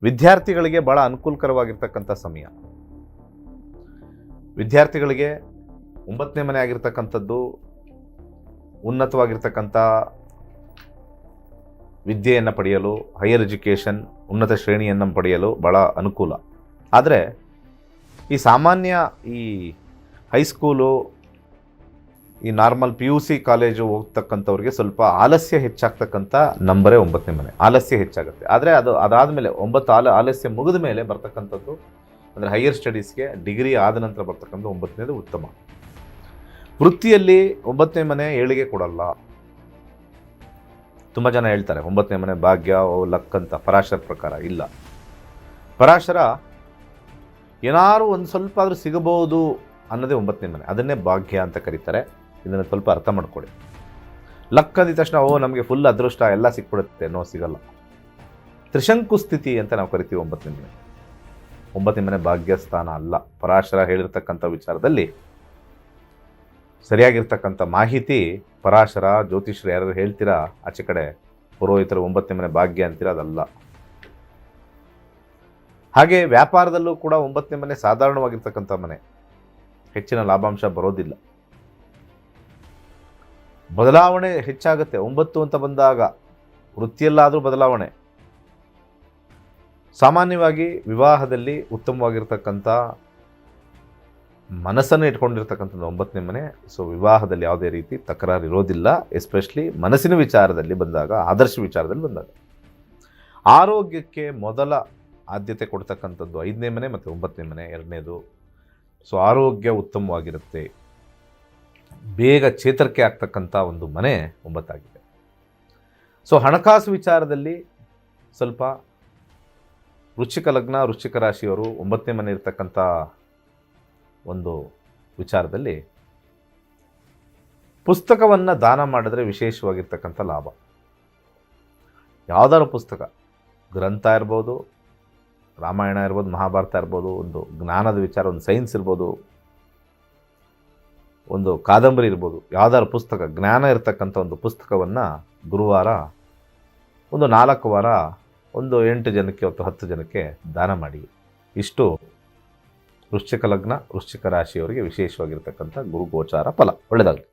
ವಿದ್ಯಾರ್ಥಿಗಳಿಗೆ ಭಾಳ ಅನುಕೂಲಕರವಾಗಿರ್ತಕ್ಕಂಥ ಸಮಯ. ವಿದ್ಯಾರ್ಥಿಗಳಿಗೆ 9ನೇ ಮನೆ ಆಗಿರ್ತಕ್ಕಂಥದ್ದು ಉನ್ನತವಾಗಿರ್ತಕ್ಕಂಥ ವಿದ್ಯೆಯನ್ನು ಪಡೆಯಲು, ಹೈಯರ್ ಎಜುಕೇಷನ್ ಉನ್ನತ ಶ್ರೇಣಿಯನ್ನು ಪಡೆಯಲು ಭಾಳ ಅನುಕೂಲ. ಆದರೆ ಈ ಸಾಮಾನ್ಯ ಈ ಹೈಸ್ಕೂಲು, ಈ ನಾರ್ಮಲ್ PUC ಕಾಲೇಜು ಹೋಗ್ತಕ್ಕಂಥವ್ರಿಗೆ ಸ್ವಲ್ಪ ಆಲಸ್ಯ ಹೆಚ್ಚಾಗ್ತಕ್ಕಂಥ ನಂಬರೇ 9ನೇ ಮನೆ. ಆಲಸ್ಯ ಹೆಚ್ಚಾಗುತ್ತೆ. ಆದರೆ ಅದಾದಮೇಲೆ 9 ಆಲಸ್ಯ ಮುಗಿದ ಮೇಲೆ ಬರ್ತಕ್ಕಂಥದ್ದು ಅಂದರೆ ಹೈಯರ್ ಸ್ಟಡೀಸ್ಗೆ ಡಿಗ್ರಿ ಆದ ನಂತರ ಬರ್ತಕ್ಕಂಥ 9ನೇದು ಉತ್ತಮ. ವೃತ್ತಿಯಲ್ಲಿ 9ನೇ ಮನೆ ಏಳಿಗೆ ಕೊಡಲ್ಲ. ತುಂಬ ಜನ ಹೇಳ್ತಾರೆ 9ನೇ ಮನೆ ಭಾಗ್ಯ, ಲಕ್ ಅಂತ. ಪರಾಶರ ಪ್ರಕಾರ ಇಲ್ಲ. ಪರಾಶರ ಏನಾದ್ರು ಒಂದು ಸ್ವಲ್ಪ ಆದರೂ ಸಿಗಬಹುದು ಅನ್ನೋದೇ 9ನೇ ಮನೆ. ಅದನ್ನೇ ಭಾಗ್ಯ ಅಂತ ಕರೀತಾರೆ. ಇದನ್ನು ಸ್ವಲ್ಪ ಅರ್ಥ ಮಾಡ್ಕೊಳ್ಳಿ. ಲಕ್ ಅಂದಿದ ತಕ್ಷಣ ನಮಗೆ ಫುಲ್ ಅದೃಷ್ಟ ಎಲ್ಲ ಸಿಕ್ಬಿಡುತ್ತೆ. ಸಿಗಲ್ಲ. ತ್ರಿಶಂಕು ಸ್ಥಿತಿ ಅಂತ ನಾವು ಕರಿತೀವಿ 9ನೇ ಮನೆ. 9ನೇ ಮನೆ ಭಾಗ್ಯಸ್ಥಾನ ಅಲ್ಲ. ಪರಾಶರ ಹೇಳಿರ್ತಕ್ಕಂಥ ವಿಚಾರದಲ್ಲಿ ಸರಿಯಾಗಿರ್ತಕ್ಕಂಥ ಮಾಹಿತಿ ಪರಾಶರ ಜ್ಯೋತಿಷ್ಯರು ಯಾರು ಹೇಳ್ತೀರಾ ಆಚೆ ಕಡೆ ಪುರೋಹಿತರು 9ನೇ ಮನೆ ಭಾಗ್ಯ ಅಂತೀರ, ಅದಲ್ಲ. ಹಾಗೆ ವ್ಯಾಪಾರದಲ್ಲೂ ಕೂಡ 9ನೇ ಮನೆ ಸಾಧಾರಣವಾಗಿರ್ತಕ್ಕಂಥ ಮನೆ. ಹೆಚ್ಚಿನ ಲಾಭಾಂಶ ಬರೋದಿಲ್ಲ. ಬದಲಾವಣೆ ಹೆಚ್ಚಾಗುತ್ತೆ 9 ಅಂತ ಬಂದಾಗ. ವೃತ್ತಿಯಲ್ಲಾದರೂ ಬದಲಾವಣೆ. ಸಾಮಾನ್ಯವಾಗಿ ವಿವಾಹದಲ್ಲಿ ಉತ್ತಮವಾಗಿರ್ತಕ್ಕಂಥ ಮನಸ್ಸನ್ನು ಇಟ್ಕೊಂಡಿರ್ತಕ್ಕಂಥದ್ದು 9ನೇ ಮನೆ. ಸೊ ವಿವಾಹದಲ್ಲಿ ಯಾವುದೇ ರೀತಿ ತಕರಾರು ಇರೋದಿಲ್ಲ. ಎಸ್ಪೆಷಲಿ ಮನಸ್ಸಿನ ವಿಚಾರದಲ್ಲಿ ಬಂದಾಗ, ಆದರ್ಶ ವಿಚಾರದಲ್ಲಿ ಬಂದಾಗ. ಆರೋಗ್ಯಕ್ಕೆ ಮೊದಲ ಆದ್ಯತೆ ಕೊಡ್ತಕ್ಕಂಥದ್ದು 5ನೇ ಮನೆ ಮತ್ತು 9ನೇ ಮನೆ ಎರಡನೇದು. ಸೊ ಆರೋಗ್ಯ ಉತ್ತಮವಾಗಿರುತ್ತೆ. ಬೇಗ ಚೇತರಿಕೆ ಆಗ್ತಕ್ಕಂಥ ಒಂದು ಮನೆ 9 ಆಗಿದೆ. ಸೊ ಹಣಕಾಸು ವಿಚಾರದಲ್ಲಿ ಸ್ವಲ್ಪ ವೃಶ್ಚಿಕ ಲಗ್ನ, ವೃಶ್ಚಿಕ ರಾಶಿಯವರು 9ನೇ ಮನೆ ಇರ್ತಕ್ಕಂಥ ಒಂದು ವಿಚಾರದಲ್ಲಿ ಪುಸ್ತಕವನ್ನು ದಾನ ಮಾಡಿದ್ರೆ ವಿಶೇಷವಾಗಿರ್ತಕ್ಕಂಥ ಲಾಭ. ಯಾವುದಾದ್ರು ಪುಸ್ತಕ, ಗ್ರಂಥ ಇರ್ಬೋದು, ರಾಮಾಯಣ ಇರ್ಬೋದು, ಮಹಾಭಾರತ ಇರ್ಬೋದು, ಒಂದು ಜ್ಞಾನದ ವಿಚಾರ, ಒಂದು ಸೈನ್ಸ್ ಇರ್ಬೋದು, ಒಂದು ಕಾದಂಬರಿ ಇರ್ಬೋದು, ಯಾವುದಾದ್ರು ಪುಸ್ತಕ, ಜ್ಞಾನ ಇರತಕ್ಕಂಥ ಒಂದು ಪುಸ್ತಕವನ್ನು ಗುರುವಾರ ಒಂದು 4 ವಾರ ಒಂದು 8 ಜನಕ್ಕೆ ಅಥವಾ 10 ಜನಕ್ಕೆ ದಾನ ಮಾಡಿ. ಇಷ್ಟು ವೃಶ್ಚಿಕ ಲಗ್ನ, ವೃಶ್ಚಿಕ ರಾಶಿಯವರಿಗೆ ವಿಶೇಷವಾಗಿರ್ತಕ್ಕಂಥ ಗುರು ಗೋಚಾರ ಫಲ. ಒಳ್ಳೆಯದಾಗಲಿ.